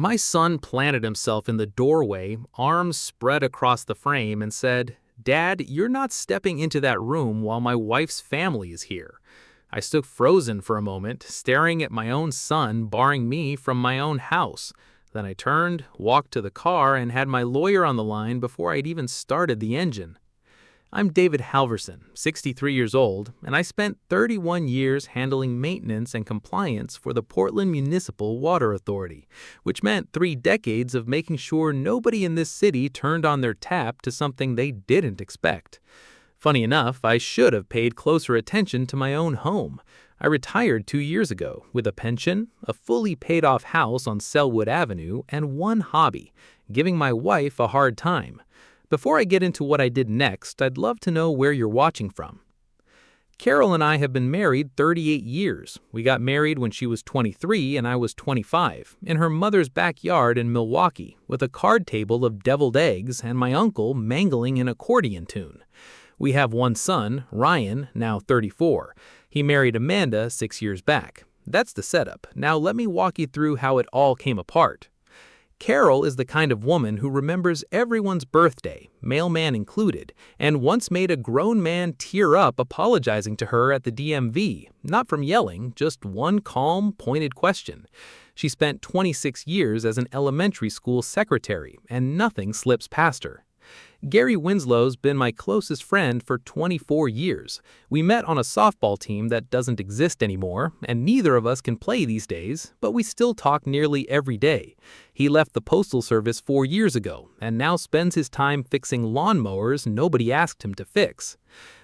My son planted himself in the doorway, arms spread across the frame, and said, "Dad, you're not stepping into that room while my wife's family is here." I stood frozen for a moment, staring at my own son barring me from my own house. Then I turned, walked to the car, and had my lawyer on the line before I'd even started the engine. I'm David Halversen, 63 years old, and I spent 31 years handling maintenance and compliance for the Portland Municipal Water Authority, which meant 3 decades of making sure nobody in this city turned on their tap to something they didn't expect. Funny enough, I should have paid closer attention to my own home. I retired 2 years ago with a pension, a fully paid-off house on Selwood Avenue, and one hobby, giving my wife a hard time. Before I get into what I did next, I'd love to know where you're watching from. Carol and I have been married 38 years. We got married when she was 23 and I was 25, in her mother's backyard in Milwaukee, with a card table of deviled eggs and my uncle mangling an accordion tune. We have one son, Ryan, now 34. He married Amanda 6 years back. That's the setup. Now let me walk you through how it all came apart. Carol is the kind of woman who remembers everyone's birthday, mailman included, and once made a grown man tear up apologizing to her at the DMV, not from yelling, just one calm, pointed question. She spent 26 years as an elementary school secretary, and nothing slips past her. Gary Winslow's been my closest friend for 24 years. We met on a softball team that doesn't exist anymore, and neither of us can play these days, but we still talk nearly every day. He left the Postal Service 4 years ago, and now spends his time fixing lawnmowers nobody asked him to fix.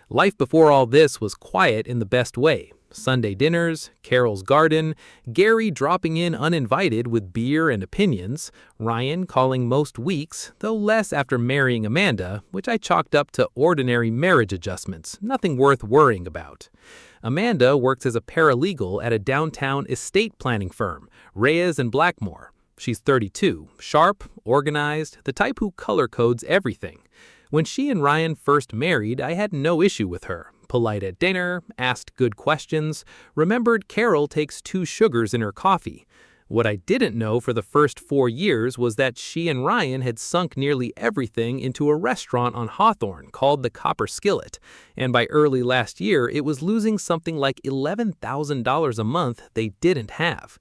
Life before all this was quiet in the best way. Sunday dinners, Carol's garden, Gary dropping in uninvited with beer and opinions, Ryan calling most weeks, though less after marrying Amanda, which I chalked up to ordinary marriage adjustments, nothing worth worrying about. Amanda works as a paralegal at a downtown estate planning firm, Reyes and Blackmore. She's 32, sharp, organized, the type who color codes everything. When she and Ryan first married, I had no issue with her. Polite at dinner, asked good questions, remembered Carol takes 2 sugars in her coffee. What I didn't know for the first 4 years was that she and Ryan had sunk nearly everything into a restaurant on Hawthorne called the Copper Skillet, and by early last year it was losing something like $11,000 a month they didn't have.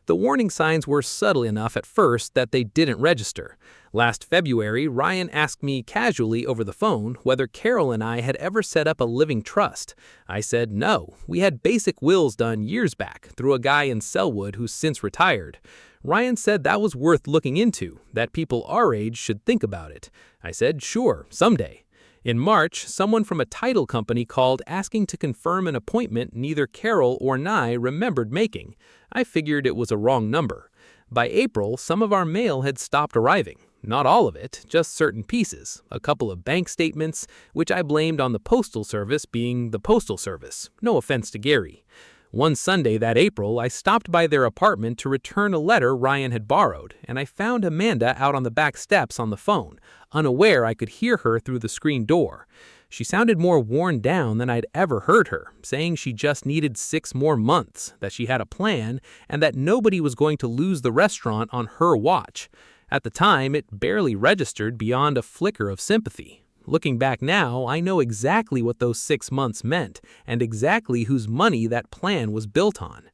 The warning signs were subtle enough at first that they didn't register. Last February, Ryan asked me casually over the phone whether Carol and I had ever set up a living trust. I said no. We had basic wills done years back through a guy in Selwood who's since retired. Ryan said that was worth looking into, that people our age should think about it. I said sure, someday. In March, someone from a title company called asking to confirm an appointment neither Carol or Nye remembered making. I figured it was a wrong number. By April, some of our mail had stopped arriving. Not all of it, just certain pieces, a couple of bank statements, which I blamed on the Postal Service being the Postal Service. No offense to Gary. One Sunday that April, I stopped by their apartment to return a letter Ryan had borrowed, and I found Amanda out on the back steps on the phone, unaware I could hear her through the screen door. She sounded more worn down than I'd ever heard her, saying she just needed 6 more months, that she had a plan, and that nobody was going to lose the restaurant on her watch. At the time, it barely registered beyond a flicker of sympathy. Looking back now, I know exactly what those 6 months meant, and exactly whose money that plan was built on.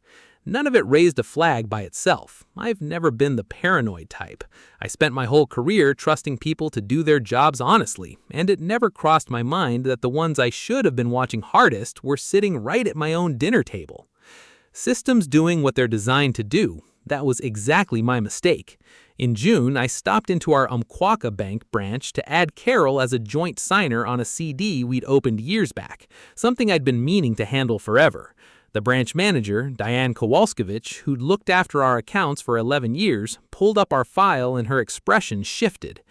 None of it raised a flag by itself. I've never been the paranoid type. I spent my whole career trusting people to do their jobs honestly, and it never crossed my mind that the ones I should have been watching hardest were sitting right at my own dinner table. Systems doing what they're designed to do. That was exactly my mistake. In June, I stopped into our Umpqua Bank branch to add Carol as a joint signer on a CD we'd opened years back, something I'd been meaning to handle forever. The branch manager, Diane Kowalskiewicz, who'd looked after our accounts for 11 years, pulled up our file and her expression shifted.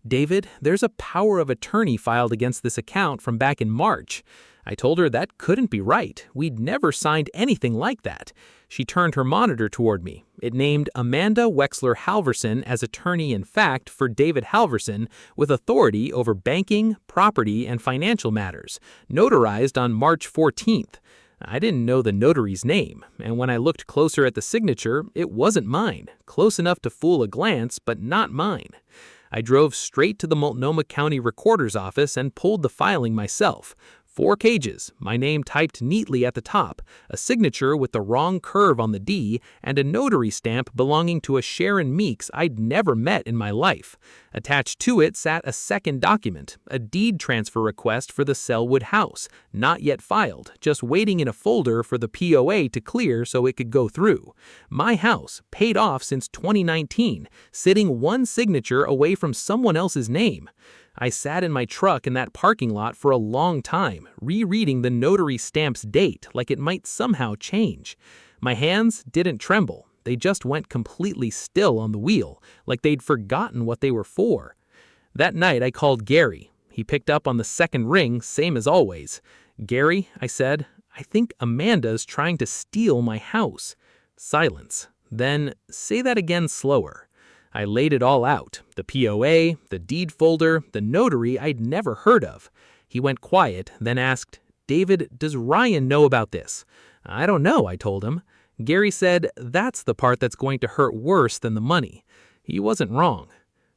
"David, there's a power of attorney filed against this account from back in March." I told her that couldn't be right. We'd never signed anything like that. She turned her monitor toward me. It named Amanda Wexler Halversen as attorney-in-fact for David Halversen with authority over banking, property, and financial matters, notarized on March 14th. I didn't know the notary's name, and when I looked closer at the signature, it wasn't mine. Close enough to fool a glance, but not mine. I drove straight to the Multnomah County Recorder's office and pulled the filing myself. 4 pages, my name typed neatly at the top, a signature with the wrong curve on the D, and a notary stamp belonging to a Sharon Meeks I'd never met in my life. Attached to it sat a second document, a deed transfer request for the Selwood house, not yet filed, just waiting in a folder for the POA to clear so it could go through. My house, paid off since 2019, sitting one signature away from someone else's name. I sat in my truck in that parking lot for a long time, rereading the notary stamp's date like it might somehow change. My hands didn't tremble. They just went completely still on the wheel, like they'd forgotten what they were for. That night I called Gary. He picked up on the second ring, same as always. "Gary," I said, "I think Amanda's trying to steal my house." Silence. Then, "Say that again slower." I laid it all out, the POA, the deed folder, the notary I'd never heard of. He went quiet, then asked, "David, does Ryan know about this?" "I don't know," I told him. Gary said, "That's the part that's going to hurt worse than the money." He wasn't wrong.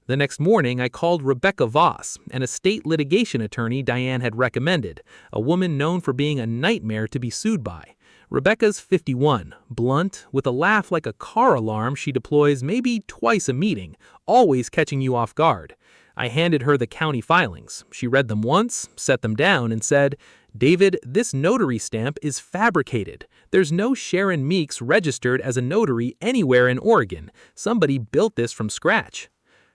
The next morning, I called Rebecca Voss, an estate litigation attorney Diane had recommended, a woman known for being a nightmare to be sued by. Rebecca's 51, blunt, with a laugh like a car alarm she deploys maybe twice a meeting, always catching you off guard. I handed her the county filings. She read them once, set them down, and said, "David, this notary stamp is fabricated. There's no Sharon Meeks registered as a notary anywhere in Oregon. Somebody built this from scratch."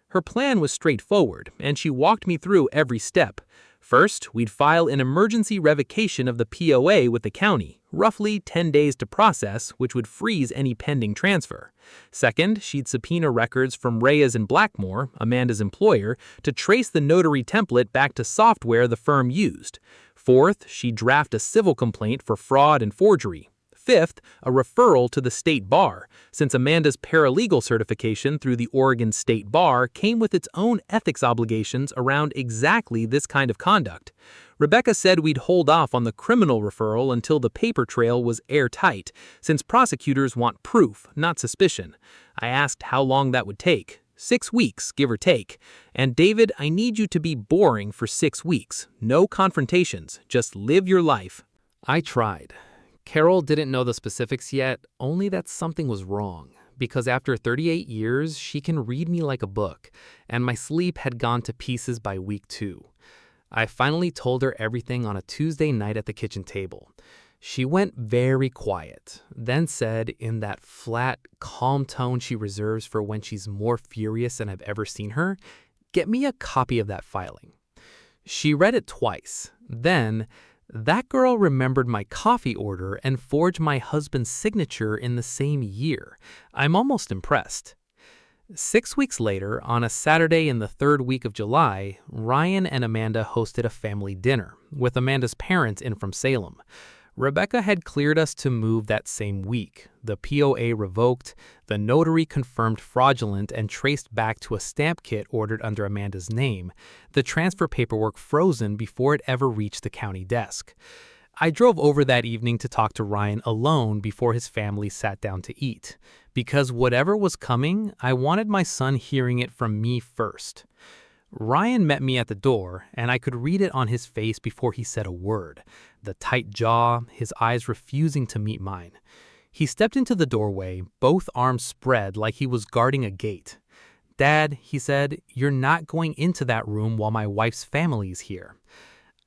Her plan was straightforward, and she walked me through every step. First, we'd file an emergency revocation of the POA with the county, roughly 10 days to process, which would freeze any pending transfer. Second, she'd subpoena records from Reyes and Blackmore, Amanda's employer, to trace the notary template back to software the firm used. Fourth, she'd draft a civil complaint for fraud and forgery. Fifth, a referral to the state bar, since Amanda's paralegal certification through the Oregon State Bar came with its own ethics obligations around exactly this kind of conduct. Rebecca said we'd hold off on the criminal referral until the paper trail was airtight, since prosecutors want proof, not suspicion. I asked how long that would take. 6 weeks, give or take. And David, I need you to be boring for 6 weeks. No confrontations, just live your life. I tried. Carol didn't know the specifics yet, only that something was wrong, because after 38 years, she can read me like a book, and my sleep had gone to pieces by week 2. I finally told her everything on a Tuesday night at the kitchen table. She went very quiet, then said in that flat, calm tone she reserves for when she's more furious than I've ever seen her, "Get me a copy of that filing." She read it twice, then, "That girl remembered my coffee order and forged my husband's signature in the same year. I'm almost impressed." 6 weeks later, on a Saturday in the 3rd week of July, Ryan and Amanda hosted a family dinner, with Amanda's parents in from Salem. Rebecca had cleared us to move that same week, the POA revoked, the notary confirmed fraudulent and traced back to a stamp kit ordered under Amanda's name, the transfer paperwork frozen before it ever reached the county desk. I drove over that evening to talk to Ryan alone before his family sat down to eat, because whatever was coming, I wanted my son hearing it from me first. Ryan met me at the door, and I could read it on his face before he said a word, the tight jaw, his eyes refusing to meet mine. He stepped into the doorway, both arms spread like he was guarding a gate. "Dad," he said, "you're not going into that room while my wife's family is here."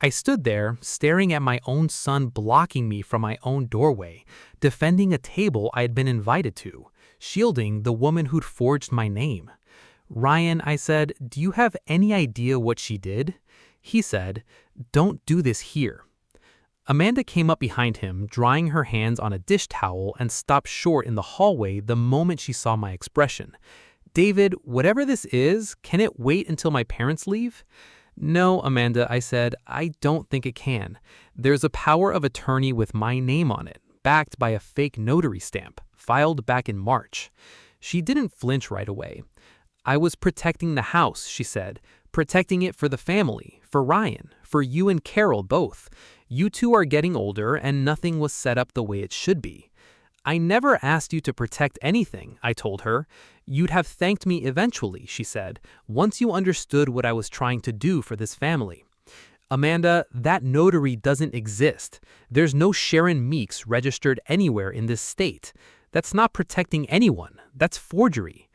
I stood there, staring at my own son blocking me from my own doorway, defending a table I had been invited to, shielding the woman who'd forged my name. "Ryan," I said, "do you have any idea what she did?" He said, "Don't do this here." Amanda came up behind him, drying her hands on a dish towel, and stopped short in the hallway the moment she saw my expression. "David, whatever this is, can it wait until my parents leave?" "No, Amanda," I said, "I don't think it can. There's a power of attorney with my name on it, backed by a fake notary stamp, filed back in March." She didn't flinch right away. I was protecting the house, she said. Protecting it for the family, for Ryan, for you and Carol both. You two are getting older and nothing was set up the way it should be. I never asked you to protect anything, I told her. You'd have thanked me eventually, she said, once you understood what I was trying to do for this family. Amanda, that notary doesn't exist. There's no Sharon Meeks registered anywhere in this state. That's not protecting anyone. That's forgery.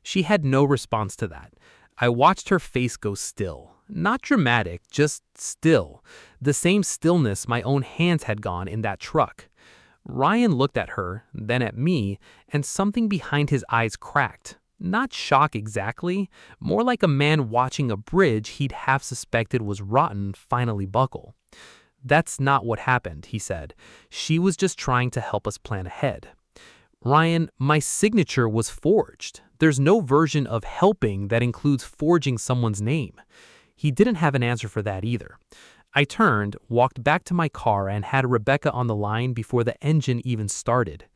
She had no response to that. I watched her face go still. Not dramatic, just still. The same stillness my own hands had gone in that truck. Ryan looked at her, then at me, and something behind his eyes cracked. Not shock exactly, more like a man watching a bridge he'd half suspected was rotten finally buckle. That's not what happened, he said. She was just trying to help us plan ahead. Ryan, my signature was forged. There's no version of helping that includes forging someone's name. He didn't have an answer for that either. I turned, walked back to my car, and had Rebecca on the line before the engine even started.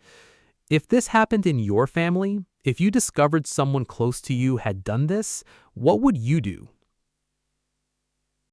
If this happened in your family, if you discovered someone close to you had done this, what would you do?